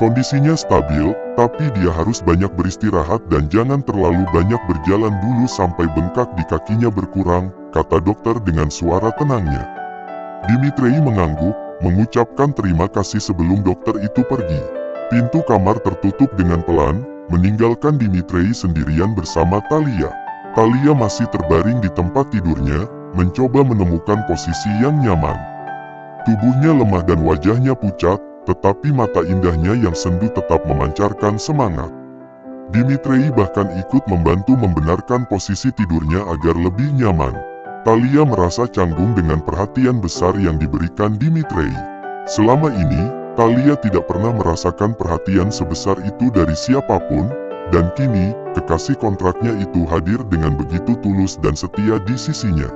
Kondisinya stabil, tapi dia harus banyak beristirahat dan jangan terlalu banyak berjalan dulu sampai bengkak di kakinya berkurang, kata dokter dengan suara tenangnya. Dmitrij mengangguk, mengucapkan terima kasih sebelum dokter itu pergi. Pintu kamar tertutup dengan pelan, meninggalkan Dmitrij sendirian bersama Talia. Talia masih terbaring di tempat tidurnya, mencoba menemukan posisi yang nyaman. Tubuhnya lemah dan wajahnya pucat, tetapi mata indahnya yang sendu tetap memancarkan semangat. Dmitrij bahkan ikut membantu membenarkan posisi tidurnya agar lebih nyaman. Talia merasa canggung dengan perhatian besar yang diberikan Dmitrij. Selama ini, Talia tidak pernah merasakan perhatian sebesar itu dari siapapun, dan kini, kekasih kontraknya itu hadir dengan begitu tulus dan setia di sisinya.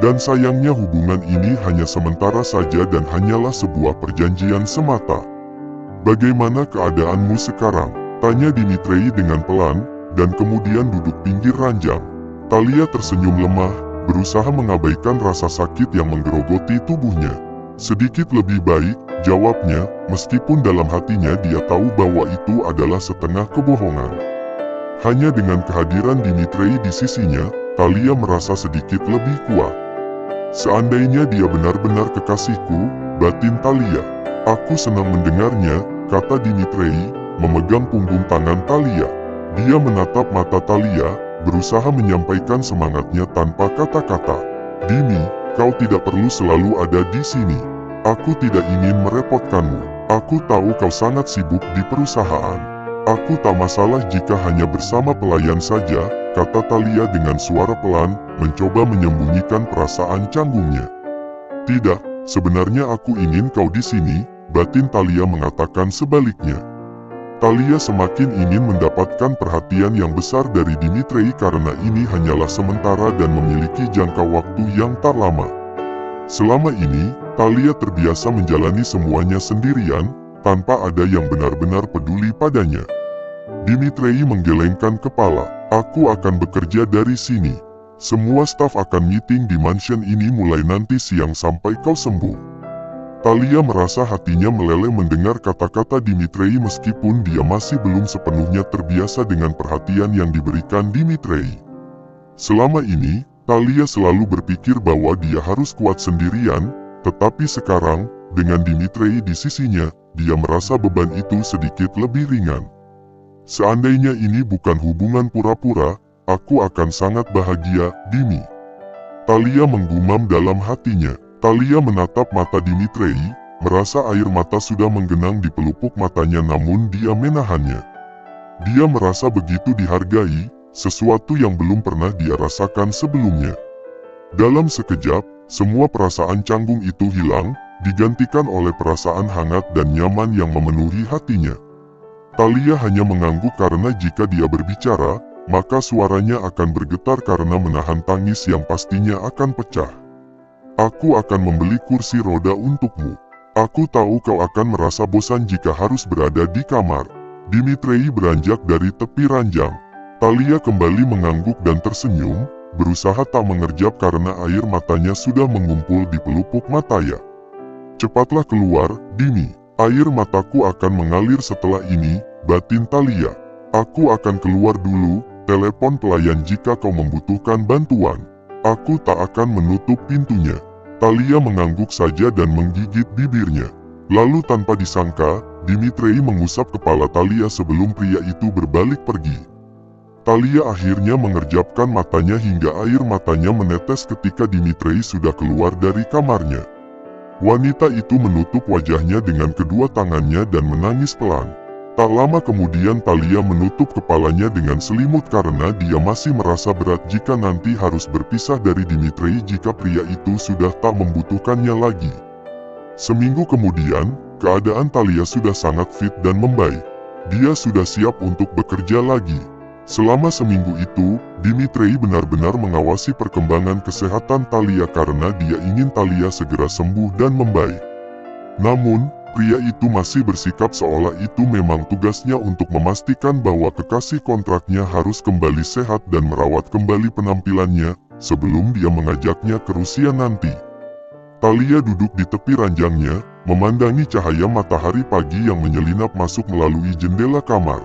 Dan sayangnya hubungan ini hanya sementara saja dan hanyalah sebuah perjanjian semata. "Bagaimana keadaanmu sekarang?" tanya Dmitrij dengan pelan, dan kemudian duduk pinggir ranjang. Talia tersenyum lemah, berusaha mengabaikan rasa sakit yang menggerogoti tubuhnya. "Sedikit lebih baik," jawabnya, meskipun dalam hatinya dia tahu bahwa itu adalah setengah kebohongan. Hanya dengan kehadiran Dmitrij di sisinya, Talia merasa sedikit lebih kuat. "Seandainya dia benar-benar kekasihku," batin Talia. "Aku senang mendengarnya," kata Dmitrij, memegang punggung tangan Talia. Dia menatap mata Talia, berusaha menyampaikan semangatnya tanpa kata-kata. "Dimi, kau tidak perlu selalu ada di sini. Aku tidak ingin merepotkanmu. Aku tahu kau sangat sibuk di perusahaan. Aku tak masalah jika hanya bersama pelayan saja," kata Talia dengan suara pelan, mencoba menyembunyikan perasaan canggungnya. "Tidak, sebenarnya aku ingin kau di sini," batin Talia mengatakan sebaliknya. Talia semakin ingin mendapatkan perhatian yang besar dari Dmitrij karena ini hanyalah sementara dan memiliki jangka waktu yang tak lama. Selama ini, Talia terbiasa menjalani semuanya sendirian, tanpa ada yang benar-benar peduli padanya. Dmitrij menggelengkan kepala. "Aku akan bekerja dari sini. Semua staf akan meeting di mansion ini mulai nanti siang sampai kau sembuh." Talia merasa hatinya meleleh mendengar kata-kata Dmitrij meskipun dia masih belum sepenuhnya terbiasa dengan perhatian yang diberikan Dmitrij. Selama ini, Talia selalu berpikir bahwa dia harus kuat sendirian, tetapi sekarang, dengan Dmitrij di sisinya, dia merasa beban itu sedikit lebih ringan. "Seandainya ini bukan hubungan pura-pura, aku akan sangat bahagia, Dimi," Talia menggumam dalam hatinya. Talia menatap mata Dmitrij, merasa air mata sudah menggenang di pelupuk matanya namun dia menahannya. Dia merasa begitu dihargai, sesuatu yang belum pernah dia rasakan sebelumnya. Dalam sekejap, semua perasaan canggung itu hilang, digantikan oleh perasaan hangat dan nyaman yang memenuhi hatinya. Talia hanya mengangguk karena jika dia berbicara, maka suaranya akan bergetar karena menahan tangis yang pastinya akan pecah. "Aku akan membeli kursi roda untukmu. Aku tahu kau akan merasa bosan jika harus berada di kamar." Dmitrij beranjak dari tepi ranjang. Talia kembali mengangguk dan tersenyum, berusaha tak mengerjap karena air matanya sudah mengumpul di pelupuk matanya. "Cepatlah keluar, Dimi. Air mataku akan mengalir setelah ini," batin Talia. "Aku akan keluar dulu, telepon pelayan jika kau membutuhkan bantuan. Aku tak akan menutup pintunya." Talia mengangguk saja dan menggigit bibirnya. Lalu tanpa disangka, Dmitrij mengusap kepala Talia sebelum pria itu berbalik pergi. Talia akhirnya mengerjapkan matanya hingga air matanya menetes ketika Dmitrij sudah keluar dari kamarnya. Wanita itu menutup wajahnya dengan kedua tangannya dan menangis pelan. Tak lama kemudian Talia menutup kepalanya dengan selimut karena dia masih merasa berat jika nanti harus berpisah dari Dmitrij jika pria itu sudah tak membutuhkannya lagi. Seminggu kemudian, keadaan Talia sudah sangat fit dan membaik. Dia sudah siap untuk bekerja lagi. Selama seminggu itu, Dmitrij benar-benar mengawasi perkembangan kesehatan Talia karena dia ingin Talia segera sembuh dan membaik. Namun, pria itu masih bersikap seolah itu memang tugasnya untuk memastikan bahwa kekasih kontraknya harus kembali sehat dan merawat kembali penampilannya, sebelum dia mengajaknya ke Rusia nanti. Talia duduk di tepi ranjangnya, memandangi cahaya matahari pagi yang menyelinap masuk melalui jendela kamar.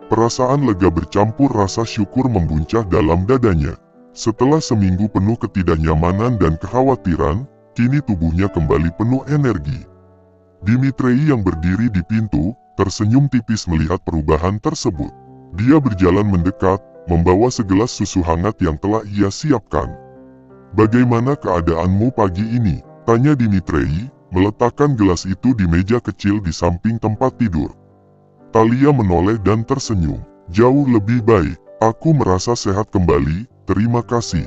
Perasaan lega bercampur rasa syukur membuncah dalam dadanya. Setelah seminggu penuh ketidaknyamanan dan kekhawatiran, kini tubuhnya kembali penuh energi. Dimitrei yang berdiri di pintu, tersenyum tipis melihat perubahan tersebut. Dia berjalan mendekat, membawa segelas susu hangat yang telah ia siapkan. "Bagaimana keadaanmu pagi ini?" tanya Dimitrei, meletakkan gelas itu di meja kecil di samping tempat tidur. Talia menoleh dan tersenyum. "Jauh lebih baik, aku merasa sehat kembali, terima kasih."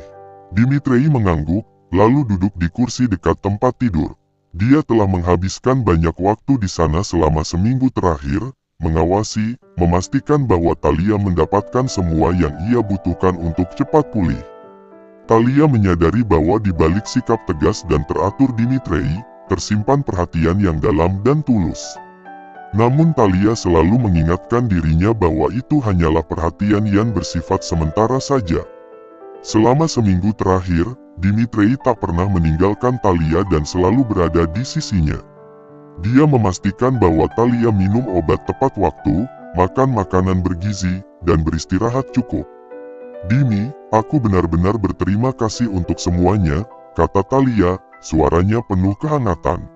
Dimitrei mengangguk, lalu duduk di kursi dekat tempat tidur. Dia telah menghabiskan banyak waktu di sana selama seminggu terakhir, mengawasi, memastikan bahwa Talia mendapatkan semua yang ia butuhkan untuk cepat pulih. Talia menyadari bahwa di balik sikap tegas dan teratur Dimitrei, tersimpan perhatian yang dalam dan tulus. Namun Talia selalu mengingatkan dirinya bahwa itu hanyalah perhatian yang bersifat sementara saja. Selama seminggu terakhir, Dimitrei tak pernah meninggalkan Talia dan selalu berada di sisinya. Dia memastikan bahwa Talia minum obat tepat waktu, makan makanan bergizi, dan beristirahat cukup. "Dimi, aku benar-benar berterima kasih untuk semuanya," kata Talia, suaranya penuh kehangatan.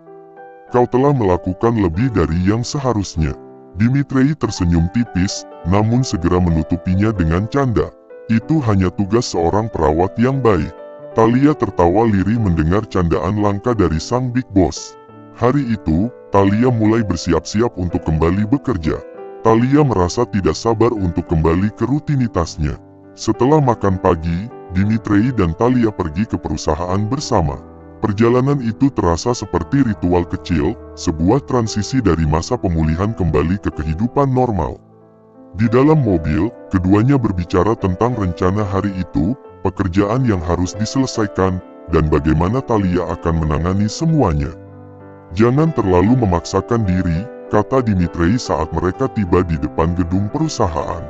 "Kau telah melakukan lebih dari yang seharusnya." Dimitrei tersenyum tipis, namun segera menutupinya dengan canda. "Itu hanya tugas seorang perawat yang baik." Talia tertawa lirih mendengar candaan langka dari sang big boss. Hari itu, Talia mulai bersiap-siap untuk kembali bekerja. Talia merasa tidak sabar untuk kembali ke rutinitasnya. Setelah makan pagi, Dimitrei dan Talia pergi ke perusahaan bersama. Perjalanan itu terasa seperti ritual kecil, sebuah transisi dari masa pemulihan kembali ke kehidupan normal. Di dalam mobil, keduanya berbicara tentang rencana hari itu, pekerjaan yang harus diselesaikan, dan bagaimana Talia akan menangani semuanya. "Jangan terlalu memaksakan diri," kata Dimitrei saat mereka tiba di depan gedung perusahaan.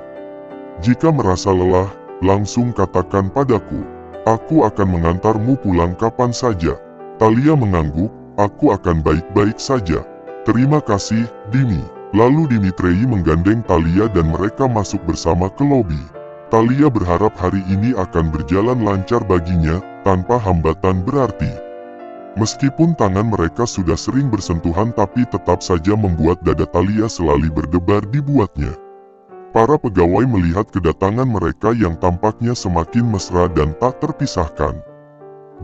"Jika merasa lelah, langsung katakan padaku. Aku akan mengantarmu pulang kapan saja." Talia mengangguk, "Aku akan baik-baik saja. Terima kasih, Dimi." Lalu Dimitrei menggandeng Talia dan mereka masuk bersama ke lobi. Talia berharap hari ini akan berjalan lancar baginya, tanpa hambatan berarti. Meskipun tangan mereka sudah sering bersentuhan tapi tetap saja membuat dada Talia selalu berdebar dibuatnya. Para pegawai melihat kedatangan mereka yang tampaknya semakin mesra dan tak terpisahkan.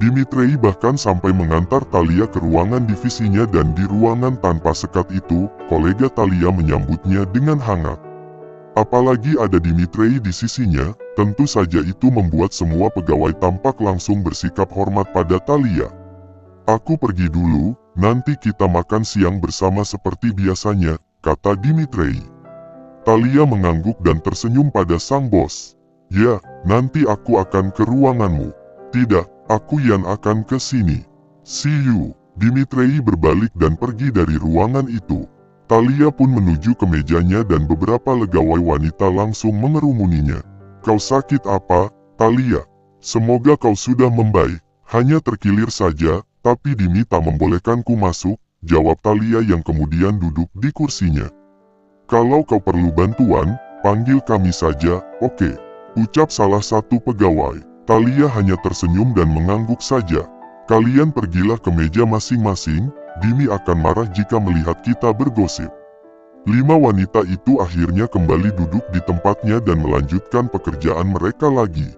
Dimitrei bahkan sampai mengantar Talia ke ruangan divisinya dan di ruangan tanpa sekat itu, kolega Talia menyambutnya dengan hangat. Apalagi ada Dimitrei di sisinya, tentu saja itu membuat semua pegawai tampak langsung bersikap hormat pada Talia. "Aku pergi dulu, nanti kita makan siang bersama seperti biasanya," kata Dimitrei. Talia mengangguk dan tersenyum pada sang bos. "Ya, nanti aku akan ke ruanganmu." "Tidak, aku yang akan ke sini." "See you." Dimitrei berbalik dan pergi dari ruangan itu. Talia pun menuju ke mejanya dan beberapa legawai wanita langsung mengerumuninya. "Kau sakit apa, Talia? Semoga kau sudah membaik." "Hanya terkilir saja, tapi Dimi tak membolehkanku masuk," jawab Talia yang kemudian duduk di kursinya. "Kalau kau perlu bantuan, panggil kami saja, oke?" ucap salah satu pegawai. Talia hanya tersenyum dan mengangguk saja. "Kalian pergilah ke meja masing-masing, Dimi akan marah jika melihat kita bergosip." 5 wanita itu akhirnya kembali duduk di tempatnya dan melanjutkan pekerjaan mereka lagi.